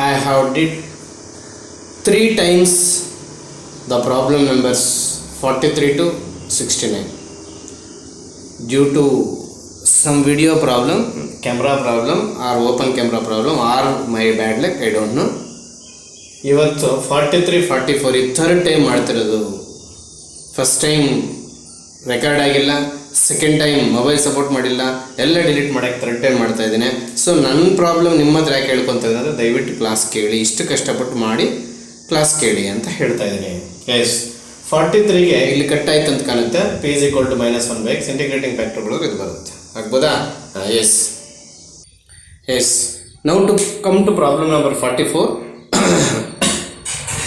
I have did 3 times the problem numbers 43 to 69 due to some video problem, camera problem or open camera problem or my bad luck, I don't know. ಇವತ್ತು 43-44 third time ಮಾಡ್ತಿರೋದು. First time record ಆಗಿಲ್ಲ, second time mobile support ಮಾಡಿಲ್ಲ, ಎಲ್ಲ delete ಮಾಡೋಕ್ಕೆ third time ಮಾಡ್ತಾ ಇದ್ದೀನಿ. So ನನ್ನ problem ನಿಮ್ಮ ಹತ್ರ ಯಾಕೆ ಹೇಳ್ಕೊತಾ ಇದ್ದಾರೆ, ದಯವಿಟ್ಟು ಕ್ಲಾಸ್ ಕೇಳಿ, ಇಷ್ಟು ಕಷ್ಟಪಟ್ಟು ಮಾಡಿ ಕ್ಲಾಸ್ ಕೇಳಿ ಅಂತ ಹೇಳ್ತಾ ಇದ್ದೀನಿ. ಎಸ್ 43ಗೆ ಇಲ್ಲಿ ಕಟ್ ಆಯ್ತು ಅಂತ ಕಾಣುತ್ತೆ. p = -1/x ಇಂಟಿಗ್ರೇಟಿಂಗ್ ಫ್ಯಾಕ್ಟರ್ಗಳು ಇದು ಬರುತ್ತೆ, ಆಗ್ಬೋದಾ? Yes yes now to come to problem number 44.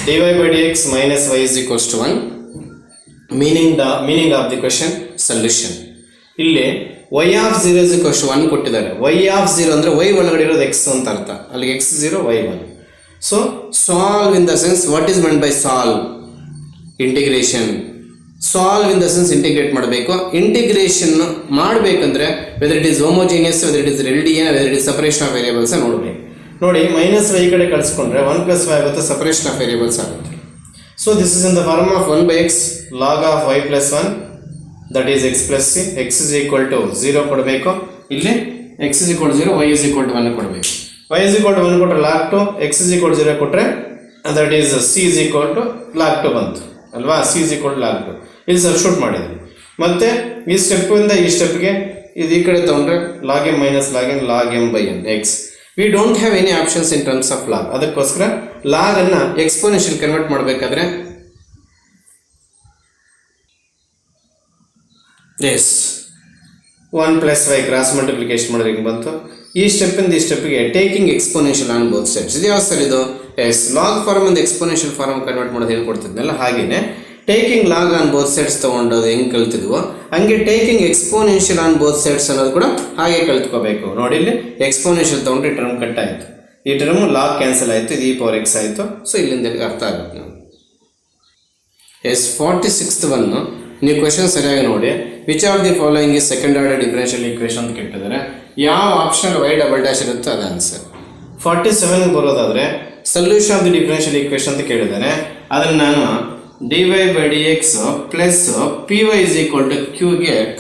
dy/dx - y = 1. meaning of the question, solution. ಇಲ್ಲಿ y of 0 = 1 ಕೊಟ್ಟಿದ್ದಾರೆ. y of 0 ಅಂದರೆ y ಒಳಗಡೆ ಇರೋದು x ಅಂತ ಅರ್ಥ, ಅಲ್ಲಿ x 0 y 1. So solve in the sense, what is meant by solve? Integration. Solve in the sense integrate ಮಾಡಬೇಕು. Integration ಮಾಡಬೇಕಂದ್ರೆ whether it is homogeneous, whether it is radian, whether it is separation of variables ನೋಡಬೇಕು. ನೋಡಿ -y ಕಡೆ ಕಳಿಸ್ಕೊಂಡ್ರೆ 1 + y ಆಗುತ್ತೆ, separation of variables ಆಗುತ್ತೆ. So this is in the form of 1/x log of y + 1 that is x + c. x = 0 ಕೊಡಬೇಕು. ಇಲ್ಲಿ x = 0, y = 1 ಕೊಡಬೇಕು. y = 1 ಕೊಟ್ಟರೆ log 2, x = 0 ಕೊಟ್ಟರೆ ದಟ್ ಈಸ್ c = log 2 ಬಂತು ಅಲ್ವಾ? c = log 2. ಇಲ್ಲಿ ಸಬ್ಸ್ಟಿಟ್ಯೂಟ್ ಮಾಡಿದ್ವಿ. ಮತ್ತು ಈ ಸ್ಟೆಪ್ಪಿಂದ ಈ ಸ್ಟೆಪ್ಗೆ ಇದು ಈ ಕಡೆ ತೊಗೊಂಡ್ರೆ log m - log n log m/n x. We don't have any options in terms of log. ಅದಕ್ಕೋಸ್ಕರ ಲಾಗ್ ಅನ್ನು ಎಕ್ಸ್ಪೋನೆನ್ಷಿಯಲ್ ಕನ್ವರ್ಟ್ ಮಾಡಬೇಕಾದ್ರೆ ಎಸ್ 1 + y ಕ್ರಾಸ್ ಮಲ್ಟಿಪ್ಲಿಕೇಶನ್ ಮಾಡೋದಕ್ಕೆ ಬಂತು. ಈ ಸ್ಟೆಪ್ಪಿಂದ ಈ ಸ್ಟೆಪ್ಪಿಗೆ taking exponential on both sides. ಇದು ಯಾವ ಸರ್ ಇದು? ಎಸ್ ಲಾಗ್ ಫಾರ್ಮ್ ಇಂದ ಎಕ್ಸ್ಪೋನೆನ್ಷಿಯಲ್ ಫಾರ್ಮ್ ಕನ್ವರ್ಟ್ ಮಾಡೋದು ಹೇಳ್ಕೊಡ್ತಿದ್ನಲ್ಲ, ಹಾಗೆಯೇ taking log on both sides ತೊಗೊಂಡೋದು ಹೆಂಗೆ ಕಲ್ತಿದ್ವೋ ಹಂಗೆ taking exponential on both sides ಅನ್ನೋದು ಕೂಡ ಹಾಗೆ ಕಲ್ತ್ಕೋಬೇಕು. ನೋಡಿ, ಇಲ್ಲಿ ಎಕ್ಸ್ಪೋನೆನ್ಷಿಯಲ್ ತೊಗೊಂಡ್ರೆ ಈ ಟರ್ಮ್ ಕಟ್ ಆಯಿತು, ಈ ಟರ್ಮ್ ಲಾಗ್ ಕ್ಯಾನ್ಸಲ್ ಆಯಿತು, ಇದು e⁻x ಆಯಿತು. ಸೊ ಇಲ್ಲಿಂದ ಅರ್ಥ ಆಗುತ್ತೆ ನಾವು. ಎಸ್ 46th ಒನ್, ನೀವು ಕ್ವೆಶನ್ ಸರಿಯಾಗಿ ನೋಡಿ. Which of the following is second order differential equation ಅಂತ ಕೇಳಿದ್ದಾರೆ. ಯಾವ ಆಪ್ಷನ್ y" ಇರುತ್ತೆ ಅದು ಆನ್ಸರ್. 47 ಬರೋದಾದರೆ solution of the differential equation ಅಂತ ಕೇಳಿದ್ದಾರೆ. ಅದನ್ನು ನಾನು dy/dx + py = q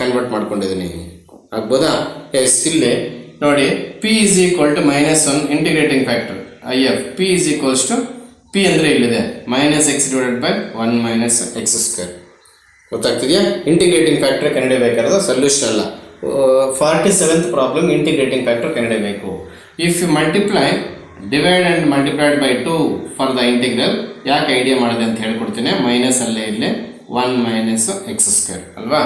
ಕನ್ವರ್ಟ್ ಮಾಡ್ಕೊಂಡಿದ್ದೀನಿ, ಆಗ್ಬೋದಾ? ಎಸ್ ಇಲ್ಲಿ ನೋಡಿ, p = -1 integrating factor if p p ಅಂದರೆ ಇಲ್ಲಿದೆ -x/1 - x². ಗೊತ್ತಾಗ್ತಿದೆಯಾ? ಇಂಟಿಗ್ರೇಟಿಂಗ್ ಫ್ಯಾಕ್ಟರ್ ಕಂಡುಹಿಡಿಯಬೇಕಾದ್ರೆ ಸೊಲ್ಯೂಷನ್ ಅಲ್ಲ. 47th ಪ್ರಾಬ್ಲಮ್ ಇಂಟಿಗ್ರೇಟಿಂಗ್ ಫ್ಯಾಕ್ಟರ್ ಕಂಡುಹಿಡಿಯಬೇಕು. If you divide and multiplied by 2 for the integral. ಯಾಕೆ ಐಡಿಯಾ ಮಾಡಿದೆ ಅಂತ ಹೇಳ್ಕೊಡ್ತೀನಿ. ಮೈನಸ್ ಅಲ್ಲೇ ಇಲ್ಲೇ 1 - x² ಅಲ್ವಾ?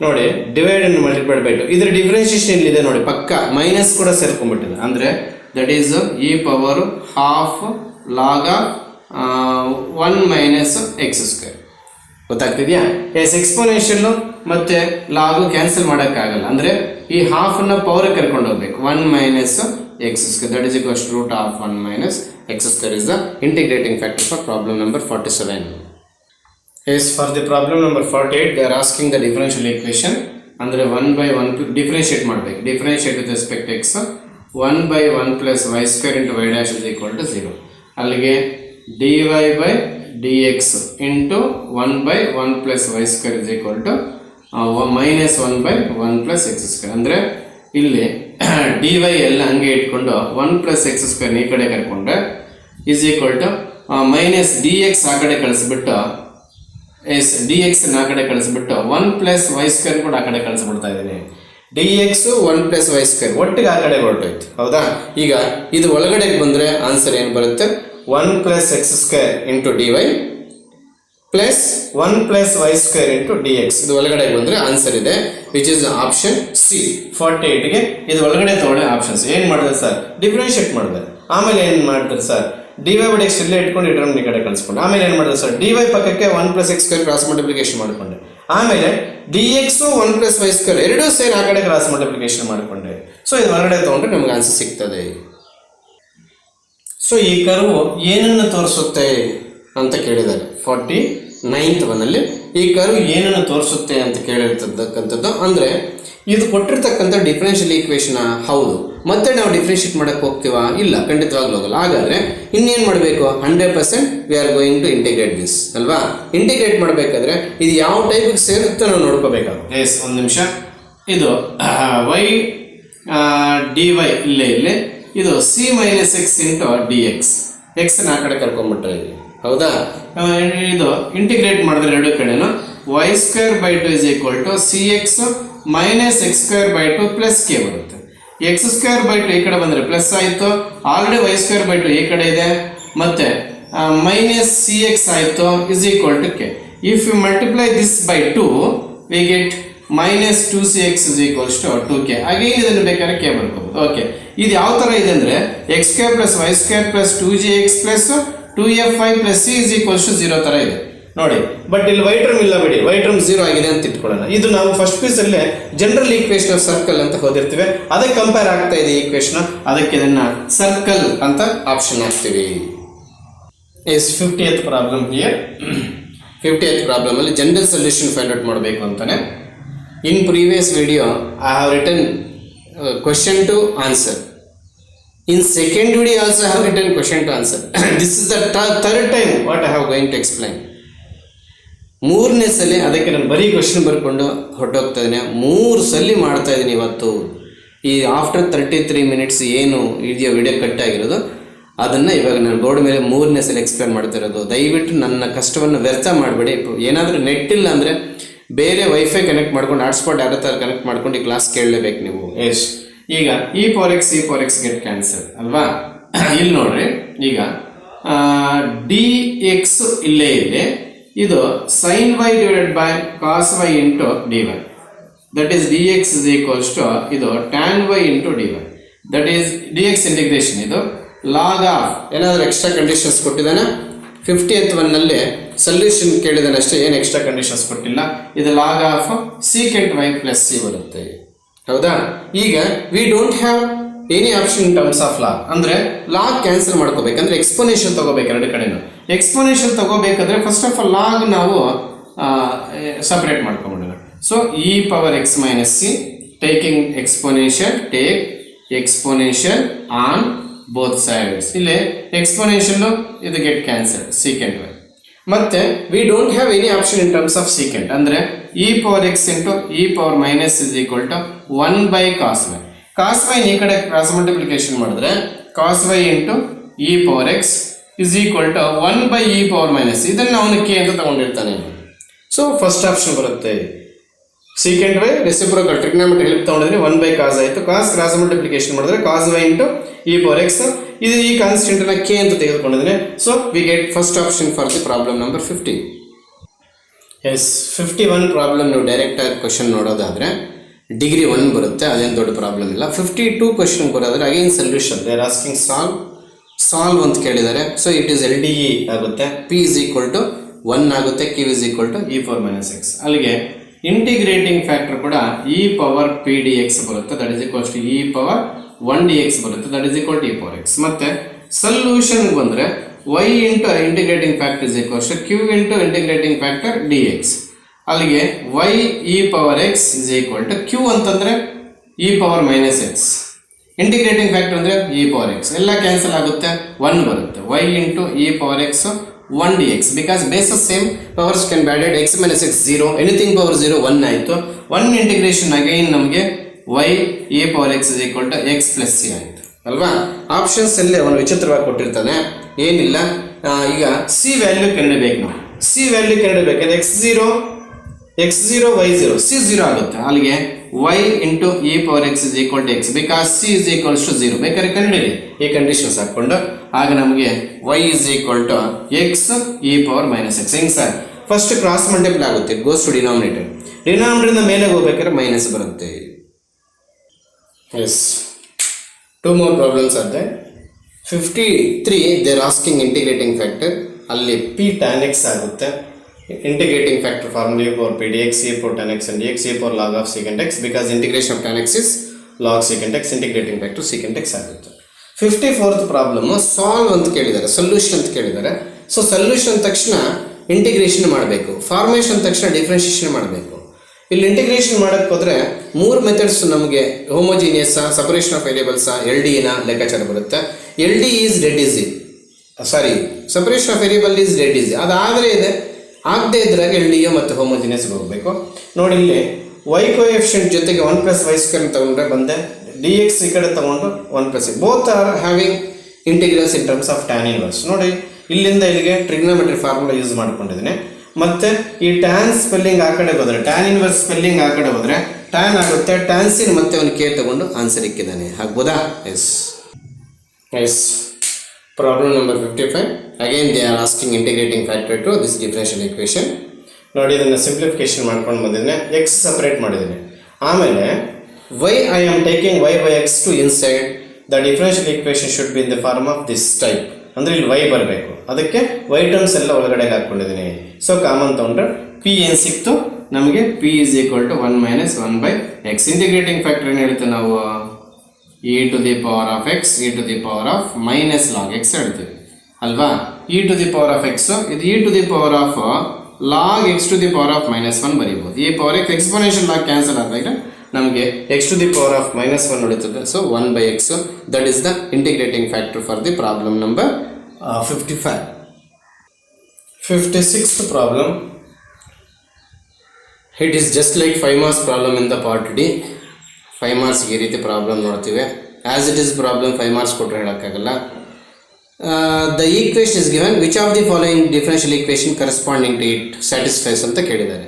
ನೋಡಿ, ಡಿವೈಡ್ ಆ್ಯಂಡ್ ಮಲ್ಟಿಪ್ಲೈಡ್ ಬೈ 2 ಇದರ ಡಿಫ್ರೆನ್ಷಿಯೇಷನ್ ಇಲ್ಲಿದೆ ನೋಡಿ, ಪಕ್ಕ ಮೈನಸ್ ಕೂಡ ಸೇರ್ಕೊಂಡ್ಬಿಟ್ಟಿದೆ. ಅಂದರೆ that is e½ log of 1 - x². ಗೊತ್ತಾಗ್ತಿದೆಯಾ? ಎಸ್ ಎಕ್ಸ್ಪೋನೆನ್ಷಿಯಲ್ಲು ಮತ್ತು ಲಾಗು ಕ್ಯಾನ್ಸಲ್ ಮಾಡೋಕ್ಕಾಗಲ್ಲ. ಅಂದರೆ ಈ ಹಾಫನ್ನು ಪವರ್ ಕರ್ಕೊಂಡು ಹೋಗ್ಬೇಕು. 1 - x², that is √1 - x² is the integrating factor for problem number 47. Yes, for the problem number 48 they are asking the differential equation. ಅಂದರೆ 1/1 differentiate ಮಾಡಬೇಕು. Differentiate with respect x 1/1 + y² × y' = 0. ಅಲ್ಲಿಗೆ dy/dx × 1/1 + y² = -1/1 + x². ಅಂದರೆ ಇಲ್ಲಿ dy ಎಲ್ಲ ಹಂಗೆ ಇಟ್ಕೊಂಡು 1 + x² ಈ ಕಡೆ ಕರ್ಕೊಂಡ್ರೆ = -dx ಆ ಕಡೆ ಕಳಿಸ್ಬಿಟ್ಟು ಎಸ್ dx ಆ ಕಡೆ ಕಳಿಸ್ಬಿಟ್ಟು 1 + y² ಕೂಡ ಆ ಕಡೆ ಕಳಿಸ್ಬಿಡ್ತಾ ಇದ್ದೀನಿ. dx 1 + y² ಒಟ್ಟಿಗೆ ಆ ಕಡೆ ಹೊರಟೋಯ್ತು, ಹೌದಾ? ಈಗ ಇದು ಒಳಗಡೆ ಬಂದರೆ ಆನ್ಸರ್ ಏನು ಬರುತ್ತೆ? 1 + x² × dy plus 1 + y² × dx. ಇದು ಒಳಗಡೆ ಬಂದರೆ ಆನ್ಸರ್ ಇದೆ, ವಿಚ್ ಇಸ್ ಆಪ್ಷನ್ ಸಿ. 48ಗೆ ಇದು ಒಳಗಡೆ ತೊಗೊಳ್ಳಿ ಆಪ್ಷನ್ಸ್. ಏನು ಮಾಡಿದ್ರೆ ಸರ್? ಡಿಫ್ರೆನ್ಷಿಯೇಟ್ ಮಾಡಿದೆ. ಆಮೇಲೆ ಏನು ಮಾಡ್ತಾರೆ ಸರ್? dy/dx ಇಲ್ಲೇ ಇಟ್ಕೊಂಡು ಈ ಟರ್ಮ್ ಈ ಕಡೆ ಕಳಿಸ್ಕೊಂಡು ಆಮೇಲೆ ಏನು ಮಾಡಿದ್ರೆ ಸರ್? dy ಪಕ್ಕಕ್ಕೆ 1 + x² ಕ್ರಾಸ್ ಮಲ್ಟಿಪ್ಲಿಕೇಶನ್ ಮಾಡಿಕೊಂಡೆ. ಆಮೇಲೆ dx 1 + y² ಎರಡೂ ಸೇರಿ ಆ ಕಡೆ ಕ್ರಾಸ್ ಮಲ್ಟಿಪ್ಲಿಕೇಶನ್ ಮಾಡಿಕೊಂಡೆ. ಸೊ ಇದು ಹೊರಗಡೆ ತೊಗೊಂಡ್ರೆ ನಮ್ಗೆ ಆನ್ಸರ್ ಸಿಗ್ತದೆ. ಸೊ ಈ ಕರ್ವ್ ಏನನ್ನು ತೋರಿಸುತ್ತೆ ಅಂತ ಕೇಳಿದ್ದಾರೆ. 49th ಒನ್ನಲ್ಲಿ ಈ ಕರ್ವ್ ಏನನ್ನು ತೋರಿಸುತ್ತೆ ಅಂತ ಕೇಳಿರ್ತಕ್ಕಂಥದ್ದು. ಅಂದರೆ ಇದು ಕೊಟ್ಟಿರ್ತಕ್ಕಂಥ ಡಿಫರೆನ್ಷಿಯಲ್ ಈಕ್ವೇಷನ್ ಹೌದು, ಮತ್ತೆ ನಾವು ಡಿಫ್ರೆನ್ಷಿಯೇಟ್ ಮಾಡೋಕ್ಕೆ ಹೋಗ್ತೀವಾ? ಇಲ್ಲ, ಖಂಡಿತವಾಗ್ಲೂ ಹೋಗಲ್ಲ. ಹಾಗಾದರೆ ಇನ್ನೇನು ಮಾಡಬೇಕು? 100% we are going to integrate this ಅಲ್ವಾ? ಇಂಟಿಗ್ರೇಟ್ ಮಾಡಬೇಕಾದ್ರೆ ಇದು ಯಾವ ಟೈಪಿಗೆ ಸೇರುತ್ತೆ ನಾವು ನೋಡ್ಕೋಬೇಕಾಗುತ್ತೆ. ಎಸ್, ಒಂದು ನಿಮಿಷ. ಇದು y dy ಇಲ್ಲೇ ಇದು c minus x into d x. ಎಕ್ಸ್ನ ಆ ಕಡೆ ಕರ್ಕೊಂಡ್ಬಿಟ್ರೆ ಇಲ್ಲಿ, ಹೌದಾ? ಇದು ಇಂಟಿಗ್ರೇಟ್ ಮಾಡಿದ್ರೆ ಎರಡು ಕಡೆನೂ y square by 2 is equal to C X minus X square by 2 plus K ಬರುತ್ತೆ. ಎಕ್ಸ್ ಸ್ಕ್ವೇರ್ ಬೈ 2 ಈ ಕಡೆ ಬಂದರೆ ಪ್ಲಸ್ ಆಯಿತು, ಆಲ್ರೆಡಿ y ಸ್ಕ್ವೇರ್ ಬೈ 2 ಈ ಕಡೆ ಇದೆ, ಮತ್ತೆ ಮೈನಸ್ ಸಿ ಎಕ್ಸ್ ಆಯಿತು is equal to K. If you multiply this by 2 we get minus 2cx is equals to 2k. Again ಇದನ್ನು ಬೇಕಾದ್ರೆ ಕೆ ಬರ್ಕೋಬೋದು. ಓಕೆ, ಇದು ಯಾವ ಥರ ಇದೆ ಅಂದರೆ X square plus Y square plus 2gx plus 2fy plus C is equals to 0 ಥರ ಇದೆ ನೋಡಿ. ಬಟ್ ಇಲ್ಲಿ ವೈ ಟರ್ಮ್ ಇಲ್ಲ ಬಿಡಿ, ವೈ ಟರ್ಮ್ 0 ಆಗಿದೆ ಅಂತ ಇಟ್ಕೊಳ್ಳೋಣ. ಇದು ನಾವು ಫಸ್ಟ್ ಪೀಸಲ್ಲೇ ಜನರಲ್ ಈಕ್ವೇಷನ್ ಆಫ್ ಸರ್ಕಲ್ ಅಂತ ಓದಿರ್ತೀವಿ, ಅದಕ್ಕೆ ಕಂಪೇರ್ ಆಗ್ತಾ ಇದೆ ಈಕ್ವೇಷನ್, ಅದಕ್ಕೆ ಇದನ್ನು ಸರ್ಕಲ್ ಅಂತ ಆಪ್ಷನ್ ಹಾಕ್ತೀವಿ. Yes, 50th problem here. 50th ಪ್ರಾಬ್ಲಮಲ್ಲಿ ಜನರಲ್ ಸೊಲ್ಯೂಷನ್ ಫೈಂಡ್ ಔಟ್ ಮಾಡಬೇಕು ಅಂತಾನೆ. In previous video, I have written question to answer. In second video also I have written question to answer. This is the third time what I have going to explain. ಮೂರನೇ ಸಲ ಅದಕ್ಕೆ ನಾನು ಬರೀ question ಬರ್ಕೊಂಡು ಹೊರಟೋಗ್ತಾ ಇದ್ದೀನಿ. 3 ಸಲ ಮಾಡ್ತಾ ಇದ್ದೀನಿ ಇವತ್ತು. ಈ ಆಫ್ಟರ್ 33 ಮಿನಿಟ್ಸ್ ಏನು ಇದೆಯೋ ವಿಡಿಯೋ ಕಟ್ ಆಗಿರೋದು ಅದನ್ನು ಇವಾಗ ನಾನು ಬೋರ್ಡ್ ಮೇಲೆ 3ನೇ ಸಲ ಎಕ್ಸ್ಪ್ಲೇನ್ ಮಾಡ್ತಾ ಇರೋದು. ದಯವಿಟ್ಟು ನನ್ನ ಕಷ್ಟವನ್ನು ವ್ಯರ್ಥ ಮಾಡಬೇಡಿ. ಏನಾದರೂ ನೆಟ್ ಇಲ್ಲ ಅಂದರೆ ಬೇರೆ ವೈಫೈ ಕನೆಕ್ಟ್ ಮಾಡ್ಕೊಂಡು ಹಾಟ್ಸ್ಪಾಟ್ ಯಾರ ಥರ ಕನೆಕ್ಟ್ ಮಾಡ್ಕೊಂಡು ಈ ಕ್ಲಾಸ್ ಕೇಳಲೇಬೇಕು ನೀವು. ಎಸ್, ಈಗ e power x get cancel ಅಲ್ವಾ? ಇಲ್ಲಿ ನೋಡ್ರಿ, ಈಗ ಡಿ ಎಕ್ಸ್ ಇಲ್ಲೇ ಇದೆ, ಇದು sine y divided by cos y into d y, that is d x is equals to ಇದು tan y into d y, that is d x integration. ಇದು log of ಏನಾದರೂ ಎಕ್ಸ್ಟ್ರಾ ಕಂಡೀಷನ್ಸ್ ಕೊಟ್ಟಿದ್ದಾನೆ 50th ಒನ್ನಲ್ಲಿ solution ಕೇಳಿದಾನೆ ಅಷ್ಟೇ, ಏನು extra conditions ಕೊಟ್ಟಿಲ್ಲ. ಇದು log of secant y plus C ಬರುತ್ತೆ, ಹೌದಾ? ಈಗ we don't have any option in terms of log, ಅಂದರೆ ಲಾಗ್ ಕ್ಯಾನ್ಸಲ್ ಮಾಡ್ಕೋಬೇಕಂದ್ರೆ ಎಕ್ಸ್ಪೋನೆನ್ಷಿಯಲ್ ತಗೋಬೇಕು ಎರಡು ಕಡೆನೂ. ಎಕ್ಸ್ಪೋನೆನ್ಷಿಯಲ್ ತಗೋಬೇಕಾದ್ರೆ ಫಸ್ಟ್ ಆಫ್ ಆಲ್ ಲಾಗ್ ನಾವು ಸಪ್ರೇಟ್ ಮಾಡ್ಕೊಂಬಿಡೋಣ. So e power x minus c taking exponential, take exponential on both sides. ಇಲ್ಲಿ exponential ಇದು ಗೆಟ್ ಕ್ಯಾನ್ಸಲ್ ಸೀಕೆಂಟ್ ವೈ. ಮತ್ತೆ we don't have any option in terms of secant, ಅಂದರೆ e power x into E power minus is equal to 1 by cos y. Cos y ಈ ಕಡೆ cross multiplication ಮಾಡಿದ್ರೆ cos y into E power X is equal to 1 by e power minus. ಇದನ್ನು ಅವನು k ಅಂತ ತಗೊಂಡಿರ್ತಾನೆ. So first option ಬರುತ್ತೆ secant y reciprocal trigonometry help ತಗೊಂಡಿದ್ರೆ 1 by cos ಆಯಿತು. ಕಾಸ್ ಕ್ರಾಸ್ ಮಲ್ಟಿಪ್ಲಿಕೇಶನ್ ಮಾಡಿದ್ರೆ cos y into E power x. ಇದು ಈ ಕಾನ್ಸ್ಟೆಂಟ್ನ ಕೆ ಅಂತ ತೆಗೆದುಕೊಂಡಿದ್ರೆ so we get first option for the problem number 50. Yes, 51 problem ನೀವು ಡೈರೆಕ್ಟಾಗಿ ಕ್ವಶನ್ ನೋಡೋದಾದರೆ ಡಿಗ್ರಿ 1 ಬರುತ್ತೆ, ಅದೇನು ದೊಡ್ಡ ಪ್ರಾಬ್ಲಮ್ ಇಲ್ಲ. 52 ಕ್ವಶನ್ ಬರೋದ್ರೆ again solution, they are asking solve ಅಂತ ಕೇಳಿದ್ದಾರೆ. ಸೊ ಇಟ್ ಈಸ್ LDE ಆಗುತ್ತೆ, ಪಿ ಇಸ್ ಈಕ್ವಲ್ ಟು 1 ಆಗುತ್ತೆ, q is equal to E power minus x. ಅಲ್ಲಿಗೆ ಇಂಟಿಗ್ರೇಟಿಂಗ್ ಫ್ಯಾಕ್ಟರ್ ಕೂಡ e power p d x ಬರುತ್ತೆ, that is equals to E power 1 d x ಬರುತ್ತೆ, that is equal to E power x. ಮತ್ತೆ ಸೊಲ್ಯೂಷನ್ಗೆ ಬಂದರೆ y into integrating factor is equals to Q into integrating factor d x. ಅಲ್ಲಿಗೆ y e power X is equal to q ಅಂತಂದರೆ e power minus x, integrating factor ಅಂದರೆ e power x. ಎಲ್ಲ cancel ಆಗುತ್ತೆ, 1 ಬರುತ್ತೆ. y into E power x 1 dx, because bases same, powers can be added, x minus x 0, anything power 0 1 ಆಯಿತು. 1 integration again ನಮಗೆ y e power x is equal to x plus c ಆಯಿತು ಅಲ್ವಾ? Options ಅಲ್ಲಿ ಅವನು ವಿಚಿತ್ರವಾಗಿ ಕೊಟ್ಟಿರ್ತಾನೆ, ಏನಿಲ್ಲ. ಈಗ ಸಿ ವ್ಯಾಲ್ಯೂ ಕಂಡುಹಿಡಿಬೇಕು ನಾವು. C value ಕಂಡುಹಿಡಿಬೇಕಾದ್ರೆ x0 y0 c0 ಆಗುತ್ತೆ. ಅಲ್ಲಿಗೆ y into E power X is equal to X, because C is equals to 0. ಬೇಕಾದ್ರೆ ಕಂಡುಹಿಡಿರಿ ಈ ಕಂಡೀಷನ್ಸ್ ಹಾಕ್ಕೊಂಡು. ಆಗ ನಮಗೆ y is equal to X E power minus X. ಹೆಂಗೆ ಸರ್? ಫಸ್ಟ್ ಕ್ರಾಸ್ ಮಲ್ಟಿಪ್ಲ್ ಆಗುತ್ತೆ, ಗೋಸ್ ಟು ಡಿನಾಮಿನೇಟರ್. ಡಿನಾಮಿನೇಟರ್ನ ಮೇಲೆ ಹೋಗ್ಬೇಕಾದ್ರೆ ಮೈನಸ್ ಬರುತ್ತೆ. Yes, 2 more problems are there. 53 they are asking integrating factor, ಅಲ್ಲಿ p tan x ಆಗುತ್ತೆ. Integrating factor formula e power p dx, e power tan x and dx, e power log of secant x, because integration of tan x is log secant x, integrating factor secant x ಆಗುತ್ತೆ. 54th problem solve ಅಂತ ಕೇಳಿದ್ದಾರೆ, solution ಅಂತ ಕೇಳಿದ್ದಾರೆ. So solution ತಕ್ಷಣ integration ಮಾಡಬೇಕು, formation ತಕ್ಷಣ differentiation ಮಾಡಬೇಕು. ಇಲ್ಲಿ ಇಂಟಿಗ್ರೇಷನ್ ಮಾಡೋಕ್ಕೆ ಹೋದರೆ 3 ಮೆಥಡ್ಸ್ ನಮಗೆ homogeneous separation of variables L ಡಿನ ಲೆಕ್ಕಾಚಾರ ಬರುತ್ತೆ. L D is dead easy, sorry separation of variable is dead easy, ಅದಾದರೆ ಇದೆ, ಆಗದೆ ಇದ್ರಾಗ ಎಲ್ ಡಿ ಮತ್ತು ಹೋಮೋಜಿನಿಯಸ್ಗೆ ಹೋಗಬೇಕು. ನೋಡಿ ಇಲ್ಲಿ ವೈ ಕೋಎಫಿಷಿಯಂಟ್ ಜೊತೆಗೆ 1+y² ತಗೊಂಡ್ರೆ ಬಂದೆ, ಡಿ ಎಕ್ಸ್ ಈ ಕಡೆ ತಗೊಂಡು 1+, both are having integrals in terms of tan inverse. ನೋಡಿ ಇಲ್ಲಿಂದ ಇಲ್ಲಿಗೆ ಟ್ರಿಗ್ನೋಮೆಟ್ರಿ ಫಾರ್ಮುಲಾ ಯೂಸ್ ಮಾಡ್ಕೊಂಡಿದ್ದೀನಿ. ಮತ್ತು ಈ ಟ್ಯಾನ್ ಸ್ಪೆಲ್ಲಿಂಗ್ ಆ ಕಡೆ ಹೋದರೆ, ಟ್ಯಾನ್ ಇನ್ವರ್ಸ್ ಸ್ಪೆಲ್ಲಿಂಗ್ ಆ ಕಡೆ ಹೋದರೆ ಟ್ಯಾನ್ ಆಗುತ್ತೆ, ಟ್ಯಾನ್ ಸಿನ್ ಮತ್ತೆ ಅವನು ಕೆ ತಗೊಂಡು ಆನ್ಸರ್ ಇಕ್ಕಿದ್ದಾನೆ. ಆಗ್ಬೋದಾ? Yes. Problem number 55. Again they are asking integrating factor to this differential equation. ನೋಡಿ ಇದನ್ನು ಸಿಂಪ್ಲಿಫಿಕೇಶನ್ ಮಾಡ್ಕೊಂಡು ಬಂದಿದ್ದೀನಿ, ಎಕ್ಸ್ ಸಪ್ರೇಟ್ ಮಾಡಿದ್ದೀನಿ. ಆಮೇಲೆ why I am taking y by x to inside the differential equation should be in the form of this type. ಅಂದರೆ ಇಲ್ಲಿ y ಬರಬೇಕು, ಅದಕ್ಕೆ y ಟರ್ಮ್ಸ್ ಎಲ್ಲ ಒಳಗಡೆಗೆ ಹಾಕ್ಕೊಂಡಿದ್ದೀನಿ. ಸೊ ಕಾಮನ್ ತೊಗೊಂಡ್ರೆ ಪಿ ಏನು ಸಿಕ್ತು ನಮಗೆ, p is equal to 1 minus 1 by x. Integrating factor ಏನು ಹೇಳ್ತೀವಿ ನಾವು, e to the power of x e to the power of minus log x ಹೇಳ್ತೀವಿ ಅಲ್ವಾ. e to the power of x ಇದು e to the power of log x to the power of -1 ಬರೀಬೋದು. e power x exponential log cancel ಆದಾಗ ನಮಗೆ x to the power of -1 ಉಳಿತದೆ. So 1 by x, that is the integrating factor for the problem number 55. 56th problem. It is just like 5 marks problem in the part D. 5 marks ಈ ರೀತಿ problem ನೋಡ್ತೀವಿ. As it is problem 5 marks ಕೊಟ್ಟರೆ ಹೇಳೋಕ್ಕಾಗಲ್ಲ. The equation is given, which of the following differential equation corresponding to it satisfies ಅಂತ ಕೇಳಿದ್ದಾರೆ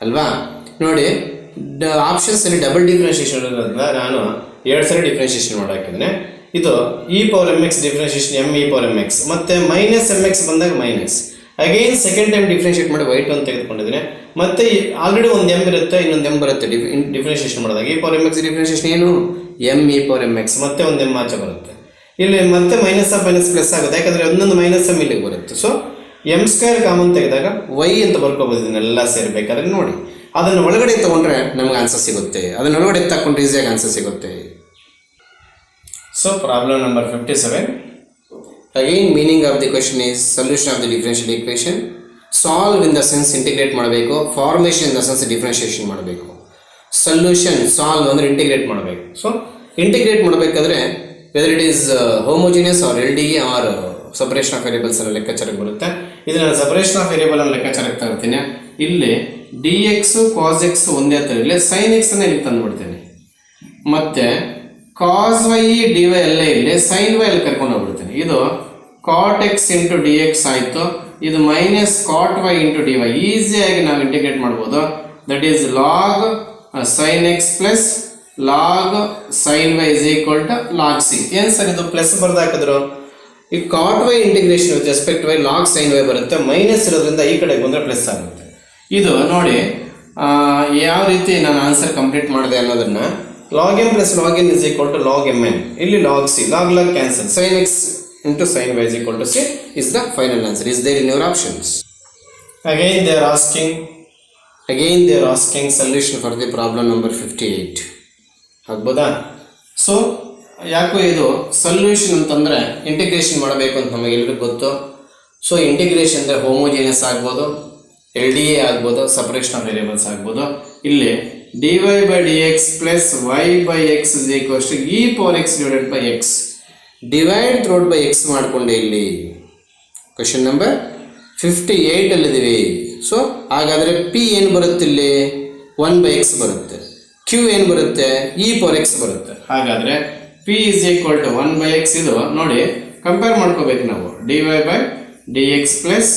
ಅಲ್ವಾ. ನೋಡಿ ಆಪ್ಷನ್ಸಲ್ಲಿ double differentiation ಇರೋದ್ರಿಂದ ನಾನು 2 ಸರಿ ಡಿಫ್ರೆನ್ಷಿಯೇಷನ್ ಮಾಡಾಕಿದ್ದೇನೆ. ಇದು e power mx differentiation m e power mx, ಮತ್ತು -mx ಬಂದಾಗ minus. Again second time differentiate ಮಾಡಿ y2 ಅಂತ ತೆಗೆದುಕೊಂಡಿದ್ದೀನಿ. ಮತ್ತು ಆಲ್ರೆಡಿ ಒಂದು m ಇರುತ್ತೆ, ಇನ್ನೊಂದು m ಬರುತ್ತೆ ಡಿಫ್ರೆನ್ಷಿಯೇಷನ್ ಮಾಡಿದಾಗ. e ಪವರ್ mx ಡಿಫ್ರೆನ್ಷಿಯೇಷನ್ ಏನು, m e ಪವರ್ mx, ಮತ್ತೆ ಒಂದು m ಆಚೆ ಬರುತ್ತೆ. ಇಲ್ಲಿ ಮತ್ತೆ ಮೈನಸ್ ಆಫ್ ಮೈನಸ್ ಪ್ಲಸ್ ಆಗುತ್ತೆ, ಯಾಕಂದರೆ ಒಂದೊಂದು ಮೈನಸ್ m ಇಲ್ಲಿಗೆ ಬರುತ್ತೆ. ಸೊ m² ಕಾಮನ್ ತೆಗೆದಾಗ y ಅಂತ ಬರ್ಕೋಬೋದು. ಇದನ್ನೆಲ್ಲ ಸೇರಬೇಕಾದ್ರೆ ನೋಡಿ, ಅದನ್ನು ಒಳಗಡೆ ತಗೊಂಡ್ರೆ ನಮಗೆ ಆನ್ಸರ್ ಸಿಗುತ್ತೆ, ಅದನ್ನು ಒಳಗಡೆ ತಗೊಂಡ್ರೆ ಈಸಿಯಾಗಿ ಆನ್ಸರ್ ಸಿಗುತ್ತೆ. So problem number 57. Again meaning of the question is solution of the differential equation. Solve in the sense integrate ಮಾಡಬೇಕು, formation in the sense differentiation ಮಾಡಬೇಕು. ಸೊಲ್ಯೂಷನ್ ಸಾಲ್ವ್ ಅಂದರೆ ಇಂಟಿಗ್ರೇಟ್ ಮಾಡಬೇಕು. ಸೊ ಇಂಟಿಗ್ರೇಟ್ ಮಾಡಬೇಕಾದ್ರೆ whether it is homogeneous or L D or separation of variables ಅನ್ನು ಲೆಕ್ಕಾಚಾರಕ್ಕೆ ಬರುತ್ತೆ. ಇದನ್ನು separation of variable ಅನ್ನು ಲೆಕ್ಕಾಚಾರಕ್ಕೆ ತರ್ತೀನಿ. ಇಲ್ಲಿ ಡಿ ಎಕ್ಸ್ ಕಾಸ್ ಎಕ್ಸ್ ಒಂದೇ ಥರ, ಇಲ್ಲಿ ಸೈನ್ ಎಕ್ಸ್ ಅನ್ನ ಇಲ್ಲಿ ತಂದುಬಿಡ್ತೀನಿ, ಮತ್ತೆ ಕಾಸ್ ವೈ ಡಿ ವೈ ಎಲ್ಲ ಇಲ್ಲಿ ಸೈನ್ ವೈ ಅಲ್ಲಿ ಕರ್ಕೊಂಡು ಹೋಗ್ಬಿಡ್ತೀನಿ. ಇದು cot x into d x ಆಯಿತು, ಇದು minus cot y into d y. ಈಸಿಯಾಗಿ ನಾವು ಇಂಟಿಗ್ರೇಟ್ ಮಾಡ್ಬೋದು. That is log sine x plus log sine y is equal to log c. ಏನು ಸರ್ ಇದು ಪ್ಲಸ್ ಬರ್ದು ಹಾಕಿದ್ರು, ಈ cot y integration with respect y log sine y ಬರುತ್ತೆ, minus ಇರೋದ್ರಿಂದ ಈ ಕಡೆಗೆ ಬಂದರೆ ಪ್ಲಸ್ ಆಗುತ್ತೆ. ಇದು ನೋಡಿ ಯಾವ ರೀತಿ ನಾನು ಆನ್ಸರ್ ಕಂಪ್ಲೀಟ್ ಮಾಡಿದೆ ಅನ್ನೋದನ್ನು, log m plus log n is equal to log m n, ಇಲ್ಲಿ log c, log log cancel, sine x into sine y is equal to c is the final answer. Is there in your options. Again they are asking solution for the problem number 58. ಆಗ್ಬೋದಾ? So ಯಾಕೋ ಇದು solution ಅಂತಂದರೆ integration ಮಾಡಬೇಕು ಅಂತ ನಮಗೆಲ್ಲರಿಗೂ ಗೊತ್ತು. So integration ಅಂದರೆ homogeneous ಆಗ್ಬೋದು, ಎಲ್ ಡಿ ಎ ಆಗ್ಬೋದು, ಸಪರೇಷನ್ ಆಫ್ ವೇರಿಯೇಬಲ್ಸ್ ಆಗ್ಬೋದು. ಇಲ್ಲಿ d y by d x plus y by x is equals to E power x divided by x. Divide throughout by x ಮಾಡಿಕೊಂಡೆ ಇಲ್ಲಿ question number 58ಅಲ್ಲಿದ್ದೀವಿ. So ಹಾಗಾದರೆ p ಏನು ಬರುತ್ತೆ, ಇಲ್ಲಿ 1 by x ಬರುತ್ತೆ, ಕ್ಯೂ ಏನು ಬರುತ್ತೆ, ಇ ಪವರ್ ಎಕ್ಸ್ ಬರುತ್ತೆ. ಹಾಗಾದರೆ p is equal to 1 by x. ಇದು ನೋಡಿ ಕಂಪೇರ್ ಮಾಡ್ಕೋಬೇಕು ನಾವು, d y by d x plus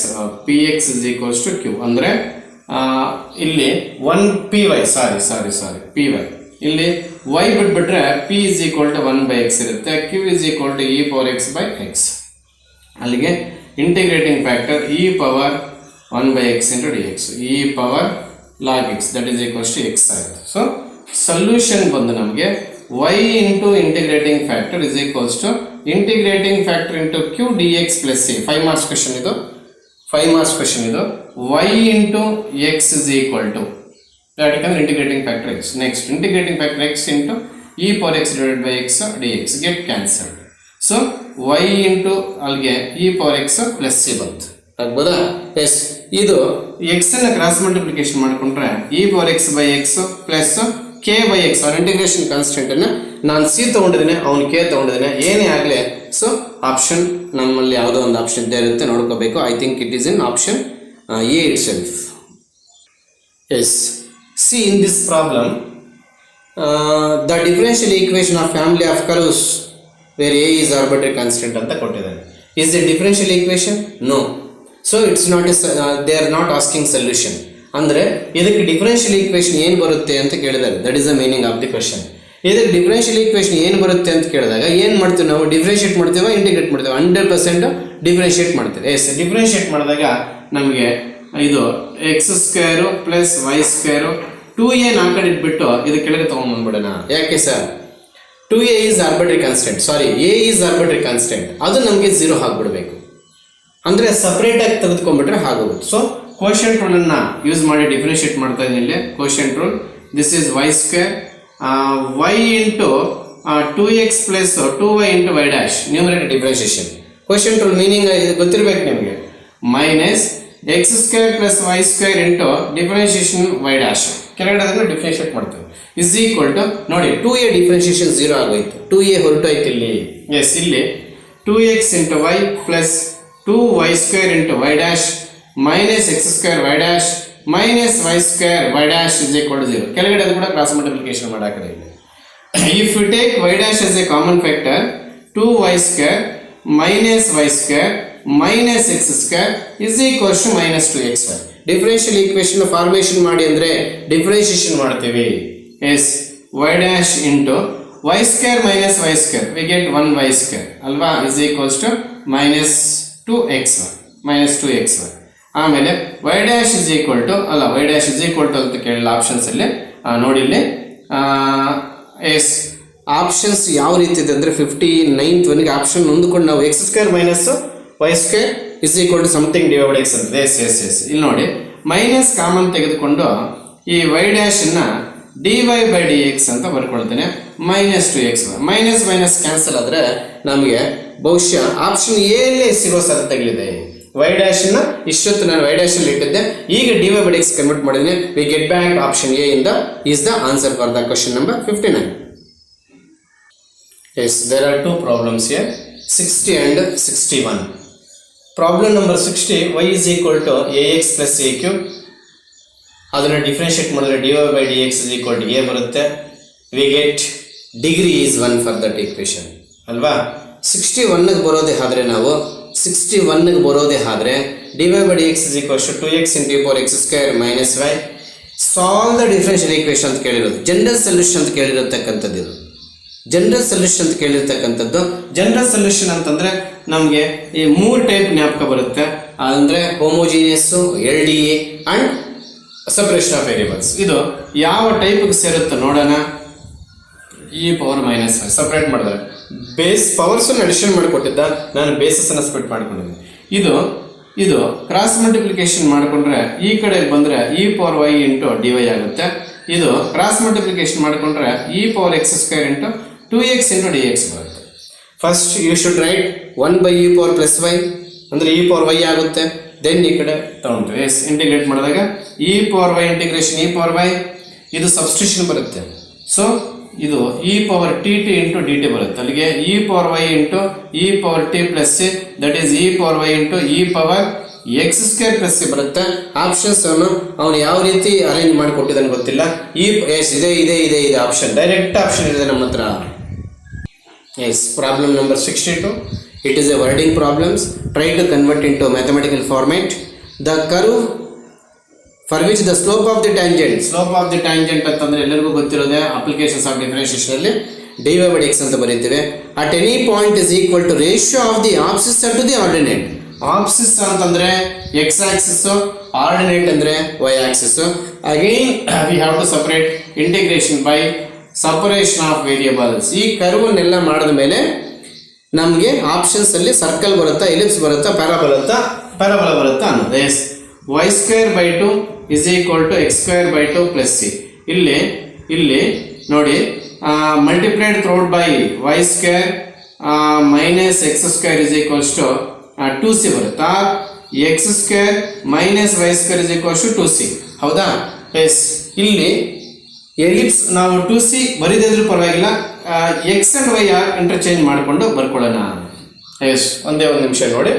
p x is equals to q. ಅಂದರೆ ಇಲ್ಲಿ 1 ಪಿ ವೈ ಪಿ ವೈ, ಇಲ್ಲಿ ವೈ ಬಿಟ್ಬಿಟ್ರೆ p is equal to 1 by x ಇರುತ್ತೆ, q is equal to E power x by x. ಅಲ್ಲಿಗೆ integrating factor e power 1 by x into d x, E power log X that is equals to x ಆಯಿತು. So solution ಬಂದು ನಮಗೆ y into integrating factor is equals to integrating factor into q d x plus c. 5 marks question ಇದು, 5 marks question ಇದು. y into x is equal to, ಯಾಕಂದ್ರೆ integrating factor x. Next integrating factor x into E power x divided by x D x get cancelled. So y into ಅಲ್ಲಿಗೆ e power x plus c ಬಂತು. ಆಗ್ಬೋದಾ? S. ಇದು ಎಕ್ಸನ್ನು cross multiplication ಮಾಡಿಕೊಂಡ್ರೆ E power x by X plus K by X ಅವ್ರ integration ಕಾನ್ಸ್ಟೆಂಟನ್ನು ನಾನು C ತೊಗೊಂಡಿದ್ದೀನಿ ಅವನು K ತೊಗೊಂಡಿದ್ದೀನಿ ಏನೇ ಆಗಲಿ. ಸೊ ಆಪ್ಷನ್ ನಮ್ಮಲ್ಲಿ ಯಾವುದೋ ಒಂದು ಆಪ್ಷನ್ ಇದ್ದೇ ಇರುತ್ತೆ, ನೋಡ್ಕೋಬೇಕು. I think it is in option A itself. Yes, see in this problem the differential equation of family of curves where A is arbitrary constant ಅಂತ ಕೊಟ್ಟಿದ್ದಾರೆ. Is a differential equation? No. So it's not they are not asking solution. ಅಂದರೆ ಇದಕ್ಕೆ differential equation ಏನು ಬರುತ್ತೆ ಅಂತ ಕೇಳಿದ್ದಾರೆ. That is the meaning of the question. ಇದಕ್ಕೆ differential equation ಏನು ಬರುತ್ತೆ ಅಂತ ಕೇಳಿದಾಗ ಏನು ಮಾಡ್ತೀವಿ ನಾವು? ಡಿಫ್ರೆನ್ಷಿಯೇಟ್ ಮಾಡ್ತೀವಿ, ಇಂಟಿಗ್ರೇಟ್ ಮಾಡ್ತೀವಿ. 100% ಡಿಫ್ರೆನ್ಷಿಯೇಟ್ ಮಾಡ್ತೀವಿ. ಎಸ್, ಡಿಫ್ರೆನ್ಷಿಯೇಟ್ ಮಾಡಿದಾಗ ನಮಗೆ ಇದು X square plus Y square 2a ಆ ಕಡೆ ಇಟ್ಬಿಟ್ಟು ಇದು ಕೆಳಗೆ ತೊಗೊಂಡ್ಬಂದ್ಬಿಡೋಣ. ಯಾಕೆ sir? 2a is arbitrary constant, sorry A is arbitrary constant, ಅದು ನಮಗೆ 0 ಆಗಿಬಿಡಬೇಕು. ಅಂದರೆ ಸಪ್ರೇಟಾಗಿ ತೆಗೆದುಕೊಂಡ್ಬಿಟ್ರೆ ಆಗೋಗುತ್ತೆ. ಸೊ ಕೋಶೆಂಟ್ ರೂಲನ್ನು ಯೂಸ್ ಮಾಡಿ ಡಿಫ್ರೆನ್ಷಿಯೇಟ್ ಮಾಡ್ತಾ ಇದ್ದೀನಿ ಇಲ್ಲಿ. Quotient rule, this is Y square Y into 2x plus 2y into Y dash, numerator differentiation. Quotient rule meaning ಇದು ಗೊತ್ತಿರಬೇಕು ನಿಮಗೆ. Minus X square plus Y square into differentiation Y dash, ಕೆಳಗಡೆ ಅದನ್ನು differentiate ಮಾಡ್ತೀವಿ. Is equal to ನೋಡಿ 2a differentiation 0 ಆಗೋಯ್ತು, 2a ಹೊರಟೋಯ್ತು ಇಲ್ಲಿ. ಎಸ್, ಇಲ್ಲಿ 2x into Y plus 2y square into Y dash minus X square Y dash minus Y square Y dash is equal to 0. ಕೆಳಗಡೆ ಅದು ಕೂಡ ಕ್ರಾಸ್ ಮಲ್ಟಿಪ್ಲಿಕೇಶನ್ ಮಾಡಾಕಡೆ ಇಲ್ಲಿ. If you take Y dash as a common factor, 2y square minus Y square minus X square is equals to minus 2xy. Differential equation formation ಮಾಡಿ ಅಂದರೆ differentiation ಮಾಡ್ತೀವಿ. Yes, Y dash into Y square minus Y square we get 1y square ಅಲ್ವಾ, is equals to minus 2xy. ಆಮೇಲೆ y dash is equal to y dash is equal to ಅಂತ ಕೇಳಿಲ್ಲ ಆಪ್ಷನ್ಸಲ್ಲಿ ನೋಡಿ ಇಲ್ಲಿ. S, options ಯಾವ ರೀತಿ ಇದೆ ಅಂದರೆ 59th ಒನ್ಗೆ ಆಪ್ಷನ್ ಹೊಂದ್ಕೊಂಡು ನಾವು x square minus Y square is equal to something divide x ಅಂತ. ಎಸ್ ಎಸ್ ಎಸ್, ಇಲ್ಲಿ ನೋಡಿ ಮೈನಸ್ ಕಾಮನ್ ತೆಗೆದುಕೊಂಡು ಈ ವೈ ಡ್ಯಾಶನ್ನು dy ಬೈ ಡಿ ಎಕ್ಸ್ ಅಂತ ಬರ್ಕೊಳ್ತೇನೆ. Minus 2xy minus minus cancel ಆದರೆ ನಮಗೆ ಬಹುಶಃ ಆಪ್ಷನ್ ಎಲ್ಲೇ ಸಿಗೋ ಸಾಧ್ಯತೆಗಳಿದೆ. ವೈ ಡ್ಯಾಶನ್ನು ಇಷ್ಟೊತ್ತು ನಾನು ವೈ ಡ್ಯಾಶಲ್ಲಿ ಇಟ್ಟಿದ್ದೆ, ಈಗ dy by d x convert ಮಾಡಿದ್ದೀನಿ. We get back option A ಇಂದ is the answer for the question number 59. Yes, there are 2 problems here, 60 and 61. Problem number 60, y is equal to ax plus a cube. ಅದನ್ನು differentiate ಮಾಡಿದ್ರೆ dy by dx is equal to a ಬರುತ್ತೆ. We get degree is 1 for that equation ಅಲ್ವಾ. 61ಗೆ ಬರೋದೇ ಆದರೆ ನಾವು 61ಗೆ ಬರೋದೇ ಆದರೆ dy by dx is equal to 2x into e power x square minus y. Solve the differential equation ಅಂತ ಕೇಳಿರೋದು, general solution ಅಂತ ಕೇಳಿರತಕ್ಕಂಥದ್ದು. ಇದು ಜನರಲ್ ಸೊಲ್ಯೂಷನ್ ಅಂತ ಕೇಳಿರ್ತಕ್ಕಂಥದ್ದು. ಜನರಲ್ ಸೊಲ್ಯೂಷನ್ ಅಂತಂದರೆ ನಮಗೆ ಈ 3 ಟೈಪ್ ಜ್ಞಾಪಕ ಬರುತ್ತೆ. ಅಂದರೆ homogeneous, LDA and separation of variables. ಇದು ಯಾವ ಟೈಪ್ಗೆ ಸೇರುತ್ತೆ ನೋಡೋಣ. e power minus Y separate ಮಾಡಿದ್ರೆ ಬೇಸ್ ಪವರ್ಸನ್ನು ಅಡಿಷನ್ ಮಾಡಿಕೊಟ್ಟಿದ್ದ, ನಾನು ಬೇಸಸನ್ನು ಸ್ಪ್ಲಿಟ್ ಮಾಡ್ಕೊಂಡಿದ್ದೀನಿ. ಇದು ಕ್ರಾಸ್ ಮಲ್ಟಿಪ್ಲಿಕೇಶನ್ ಮಾಡಿಕೊಂಡ್ರೆ ಈ ಕಡೆ ಬಂದರೆ e power Y into dy ಆಗುತ್ತೆ. ಇದು ಕ್ರಾಸ್ ಮಲ್ಟಿಪ್ಲಿಕೇಶನ್ ಮಾಡಿಕೊಂಡ್ರೆ e power X square into 2x into dx ಬರುತ್ತೆ. First you should write 1 by e power plus Y ಅಂದರೆ e ಪವರ್ ವೈ ಆಗುತ್ತೆ. ದೆನ್ ಈ ಕಡೆ ತಗೊಂಡ್ವಿ. ಎಸ್, ಇಂಟಿಗ್ರೇಟ್ ಮಾಡಿದಾಗ e power Y integration e power Y, ಇದು substitution ಬರುತ್ತೆ. So ಇದು e power T T into D T ಬರುತ್ತೆ. ಅಲ್ಲಿಗೆ e power Y into e power T plus C, that is e power Y into e power X square plus C ಬರುತ್ತೆ. Options ಅವನು ಯಾವ ರೀತಿ arrange ಮಾಡಿಕೊಟ್ಟಿದ್ದಾನೆ ಗೊತ್ತಿಲ್ಲ. S, ಇದೆ option, direct option ಇದೆ ನಮ್ಮ ಹತ್ರ. Yes, problem number 62. It is a wording problems. Try to convert into mathematical format. The curve for which the slope of the tangent ಅಂತಂದ್ರೆ ಎಲ್ಲರಿಗೂ ಗೊತ್ತಿರೋದೇ ಅಪ್ಲಿಕೇಶನ್ಸ್ ಆಫ್ ಡಿಫರೆನ್ಷಿಯೇಷನ್ ಅಲ್ಲಿ dy by dx ಅಂತ ಬರೀತೀವಿ. At any point is equal to ratio of the abscissa to the ordinate. Abscissa ಅಂತಂದ್ರೆ x axis, ordinate ಅಂದ್ರೆ y axis. Again we have to separate integration by separation of variables. ಈ curve ನೆಲ್ಲ ಮಾಡಿದ ಮೇಲೆ ನಮಗೆ options ಅಲ್ಲಿ circle ಬರುತ್ತಾ, ellipse ಬರುತ್ತಾ, ಪ್ಯಾರಾಬೋಲಾ ಬರುತ್ತಾ ಅನ್ನೋದು. Yes, y square by 2 is equal to x square by 2 plus c. ಇಲ್ಲಿ ನೋಡಿ multiplied throughout by y square minus X square is equals to 2c ಬರುತ್ತಾ. X square minus Y square is equals to 2c. ಹೌದಾ? S, ಇಲ್ಲಿ ellipse ನಾವು 2c ಬರೀದಿದ್ರೂ ಪರವಾಗಿಲ್ಲ, X and Y interchange ಮಾಡಿಕೊಂಡು ಬರ್ಕೊಳ್ಳೋಣ. S, ಒಂದೇ ಒಂದು ನಿಮಿಷ ನೋಡಿ.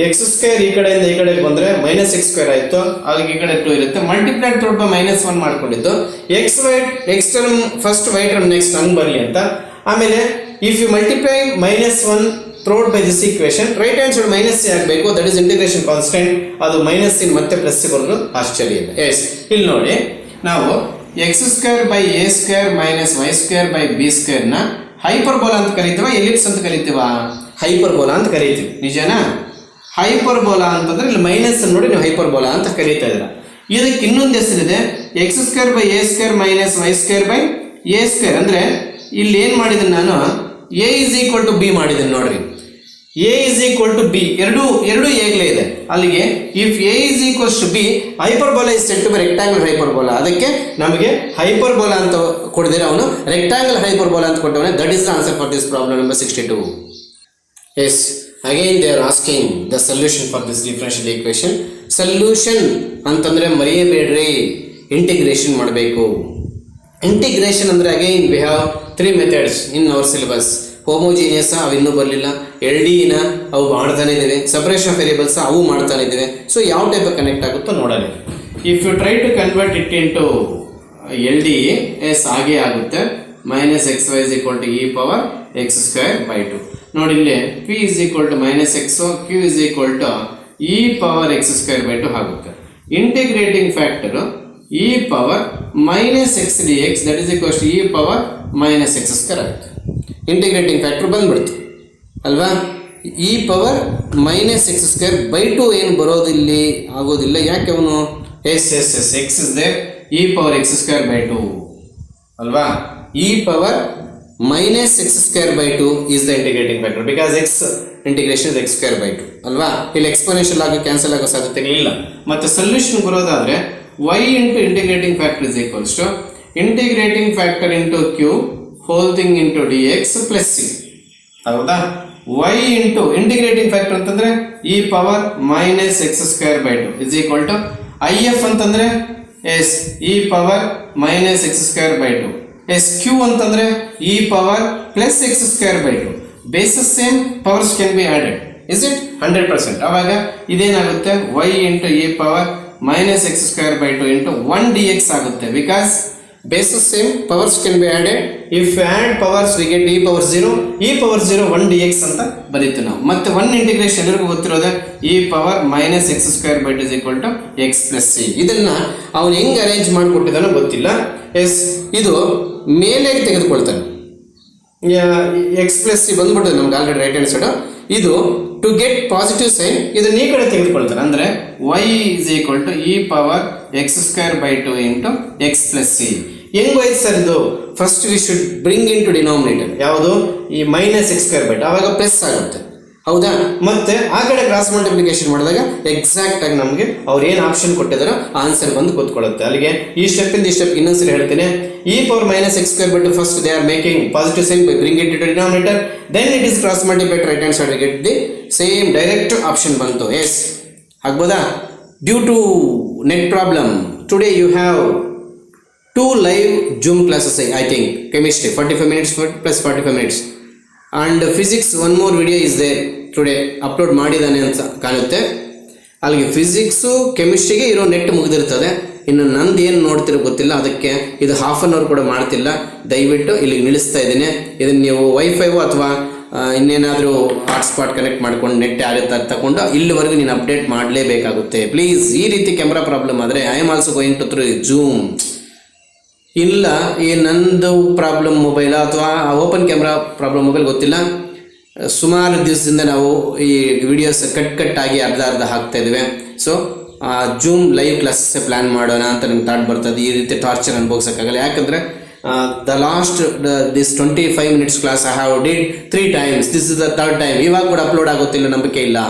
ಎಕ್ಸ್ ಸ್ಕ್ವೇರ್ ಈ ಕಡೆಯಿಂದ ಈ ಕಡೆಗೆ ಬಂದರೆ ಮೈನಸ್ ಎಕ್ಸ್ ಸ್ಕ್ವೇರ್ ಆಯಿತು, ಅಲ್ಲಿಗೆ ಈ ಕಡೆ 2 ಇರುತ್ತೆ. ಮಲ್ಟಿಪ್ಲೈಡ್ ಥ್ರೋಟ್ ಬೈ -1 ಮಾಡ್ಕೊಂಡಿದ್ದು x term first y term next ಹಂಗೆ ಬರಲಿ ಅಂತ. ಆಮೇಲೆ if you multiply -1 throughout by this equation, right hand side minus ಆಗಬೇಕು, ದಟ್ ಇಸ್ ಇಂಟಿಗ್ರೇಷನ್ ಕಾನ್ಸ್ಟೆಂಟ್. ಅದು ಮೈನಸ್ ಮತ್ತೆ ಪ್ಲಸ್ ಬರೋದು ಆಶ್ಚರ್ಯ ಇಲ್ಲ. ಎಸ್, ಇಲ್ಲಿ ನೋಡಿ, ನಾವು x square by a square minus Y square by b ಸ್ಕ್ವೇರ್ನ ಹೈಪರ್ಬೋಲಾ ಅಂತ ಕರಿತೀವ, ಎಲಿಪ್ಸ್ ಅಂತ ಕರಿತೀವ? ಹೈಪರ್ಬೋಲಾ ಅಂತ ಕರಿತೀವಿ. ನಿಜನಾ? ಹೈಪರ್ಬೋಲಾ ಅಂತಂದ್ರೆ ಇಲ್ಲಿ ಮೈನಸ್ ನೋಡಿ ನೀವು ಹೈಪರ್ಬೋಲಾ ಅಂತ ಕರೀತಾ ಇದ್ದೀರ. ಇದಕ್ಕೆ ಇನ್ನೊಂದು ಹೆಸರಿದೆ, x square by a square minus Y square by a square. ಅಂದರೆ ಇಲ್ಲಿ ಏನು ಮಾಡಿದ್ದೀನಿ ನಾನು, a is equal to b ಮಾಡಿದ್ದೀನಿ ನೋಡ್ರಿ. A is equal to b, ಎರಡು ಏಗ್ಲೇ ಇದೆ. ಅಲ್ಲಿಗೆ if a is equals to b, hyperbola is said to be rectangle hyperbola. ಅದಕ್ಕೆ ನಮಗೆ ಹೈಪರ್ಬೋಲಾ ಅಂತ ಕೊಡಿದ್ರೆ ಅವನು ರೆಕ್ಟಾಂಗಲ್ ಹೈಪರ್ಬೋಲಾ ಅಂತ ಕೊಟ್ಟವನೇ. That is the answer for this problem number 62. Yes, again they are asking the solution for this differential equation. Solution ಅಂತಂದರೆ ಮರೆಯಬೇಡ್ರಿ, integration ಮಾಡಬೇಕು. Integration ಅಂದರೆ again we have 3 methods in our syllabus. Homogeneous ಅವು ಇನ್ನೂ ಬರಲಿಲ್ಲ, LDನ ಅವು ಮಾಡ್ತಾನೆ ಇದ್ದೇವೆ, ಸಪ್ರೇಷನ್ ಆಫ್ ವೇರಿಯೇಬಲ್ಸ್ ಅವು ಮಾಡ್ತಾನೆ ಇದ್ದೇವೆ. ಸೊ ಯಾವ ಟೈಪ್ ಕನೆಕ್ಟ್ ಆಗುತ್ತೋ ನೋಡೋಣ. If you try to convert it into LD, yes ಹಾಗೆ ಆಗುತ್ತೆ. Minus X Y is equal to E power X square by 2. ನೋಡಿ ಇಲ್ಲಿ P is equal to minus X, Q is equal to E power X square by 2 ಆಗುತ್ತೆ. Integrating factor E power minus X D X, that is equal to E power minus X square ಆಗುತ್ತೆ. Integrating factor ಬಂದ್ಬಿಡ್ತು ಅಲ್ವಾ? E power minus X square by 2 ಏನು ಬರೋದಿಲ್ಲಿ ಆಗೋದಿಲ್ಲ. ಯಾಕೆ ಅವನು yes X is there, E power X square by 2 ಅಲ್ವಾ? E power minus X square by 2 is the integrating factor, because X integration X square by 2 ಅಲ್ವಾ? ಇಲ್ಲಿ exponential ಆಗಿ cancel ಆಗೋ ಸಾಧ್ಯತೆಗಳಿಲ್ಲ. ಮತ್ತು ಸೊಲ್ಯೂಷನ್ ಬರೋದಾದರೆ y into integrating factor is equals to integrating factor into q whole thing into d x plus c. ಹೌದಾ? y into integrating factor ಅಂತಂದರೆ e power minus X square by 2 is equal to I F ಅಂತಂದರೆ yes e power minus X square by 2. Yes q ಅಂತಂದರೆ e power plus x square by 2. Bases same, powers can be added. Is it 100%? ಅವಾಗ ಇದೇನಾಗುತ್ತೆ, y into E power minus X square by 2 into 1 d x ಆಗುತ್ತೆ. Because bases same, powers can be added. If add powers we get e power 0, e power 0 1 d x ಅಂತ ಬರೀತೀವಿ ನಾವು. ಮತ್ತೆ 1 integration ಎಲ್ಲರಿಗೂ ಗೊತ್ತಿರೋದೆ e power minus X square by 2 is equal to x plus c. ಇದನ್ನು ಅವನು ಹೆಂಗೆ arrange ಮಾಡಿಕೊಟ್ಟಿದ್ದಾನೋ ಗೊತ್ತಿಲ್ಲ. ಎಸ್, ಇದು ಮೇಲೆ ತೆಗೆದುಕೊಳ್ತಾನೆ, ಎಕ್ಸ್ ಪ್ಲಸ್ ಸಿ ಬಂದ್ಬಿಟ್ಟು ನಮ್ಗೆ ಆಲ್ರೆಡಿ ರೈಟ್ ಹ್ಯಾಂಡ್ ಸೈಡು. ಇದು ಟು ಗೆಟ್ ಪಾಸಿಟಿವ್ ಸೈನ್ ಇದನ್ನ ಈ ಕಡೆ ತೆಗೆದುಕೊಳ್ತಾರೆ. ಅಂದರೆ y is equal to E power X square by 2 into x plus c. ಹೆಂಗೋಯ್ತು ಸರ್ ಇದು? First we should bring into denominator ಯಾವುದು, ಈ ಮೈನಸ್ ಎಕ್ಸ್ ಸ್ಕ್ವೇರ್ ಬೈ 2, ಆವಾಗ ಪ್ಲಸ್ ಆಗುತ್ತೆ. ಹೌದಾ? ಮತ್ತೆ ಆ ಕಡೆ ಕ್ರಾಸ್ ಮಲ್ಟಿಪ್ಲಿಕೇಶನ್ ಮಾಡಿದಾಗ ಎಕ್ಸಾಕ್ಟ್ ಆಗಿ ನಮಗೆ ಅವ್ರು ಏನು ಆಪ್ಷನ್ ಕೊಟ್ಟಿದಾರೋ ಆನ್ಸರ್ ಬಂದು ಕೂತ್ಕೊಳ್ಳುತ್ತೆ. ಅಲ್ಲಿಗೆ ಈ ಸ್ಟೆಪ್ಪಿಂದ ಈ ಸ್ಟೆಪ್ ಇನ್ನೊಂದ್ಸರಿ ಹೇಳ್ತೇನೆ. E power minus X square by 2 first they are making positive sign by bring it to denominator, then it is cross multiplied right hand side get the same direct option ಬಂತು. Yes ಆಗ್ಬೋದಾ? Due to net problem today you have 2 live Zoom classes, I think. Chemistry 45 minutes plus 45 minutes and physics one more video is there today, upload ಮಾಡಿದಾನೆ ಅಂತ ಕಾಣುತ್ತೆ. ಅಲ್ಲಿಗೆ physics ಕೆಮಿಸ್ಟ್ರಿಗೆ ಇರೋ net ಮುಗಿದಿರ್ತದೆ. ಇನ್ನು ನಂದು ಏನು ನೋಡ್ತಿರೋ ಗೊತ್ತಿಲ್ಲ, ಅದಕ್ಕೆ ಇದು ಹಾಫ್ ಅನ್ ಅವರ್ ಕೂಡ ಮಾಡ್ತಿಲ್ಲ. ದಯವಿಟ್ಟು ಇಲ್ಲಿಗೆ ನಿಲ್ಲಿಸ್ತಾ ಇದ್ದೀನಿ. ಇದನ್ನು ನೀವು ವೈಫೈವು ಅಥವಾ ಇನ್ನೇನಾದರೂ ಹಾಟ್ಸ್ಪಾಟ್ ಕನೆಕ್ಟ್ ಮಾಡ್ಕೊಂಡು ನೆಟ್ ಯಾರು ತಗೊಂಡು ಇಲ್ಲಿವರೆಗೂ ನೀನು ಅಪ್ಡೇಟ್ ಮಾಡಲೇಬೇಕಾಗುತ್ತೆ ಪ್ಲೀಸ್. ಈ ರೀತಿ ಕ್ಯಾಮ್ರಾ ಪ್ರಾಬ್ಲಮ್ ಆದರೆ I am also going to through Zoom. ಇಲ್ಲ ಈ ನಂದು ಪ್ರಾಬ್ಲಮ್ ಮೊಬೈಲ್ ಅಥವಾ ಓಪನ್ ಕ್ಯಾಮ್ರಾ ಪ್ರಾಬ್ಲಮ್ ಮೊಬೈಲ್ ಗೊತ್ತಿಲ್ಲ. ಸುಮಾರು ದಿವಸದಿಂದ ನಾವು ಈ ವಿಡಿಯೋಸ್ ಕಟ್ ಆಗಿ ಅರ್ಧ ಹಾಕ್ತಾ ಇದ್ದೇವೆ. ಸೊ ಜೂಮ್ ಲೈವ್ ಕ್ಲಾಸಸ್ಸೇ ಪ್ಲ್ಯಾನ್ ಮಾಡೋಣ ಅಂತ ನಂಗೆ ಥಾಟ್ ಬರ್ತದೆ. ಈ ರೀತಿ ಟಾರ್ಚರ್ ಅನುಭವಿಸೋಕ್ಕಾಗಲ್ಲ. ಯಾಕಂದರೆ the last this 25 minutes class I have did 3 times, this is the 3rd time. ಇವಾಗ ಕೂಡ ಅಪ್ಲೋಡ್ ಆಗುತ್ತಿಲ್ಲ, ನಂಬಿಕೆ ಇಲ್ಲ.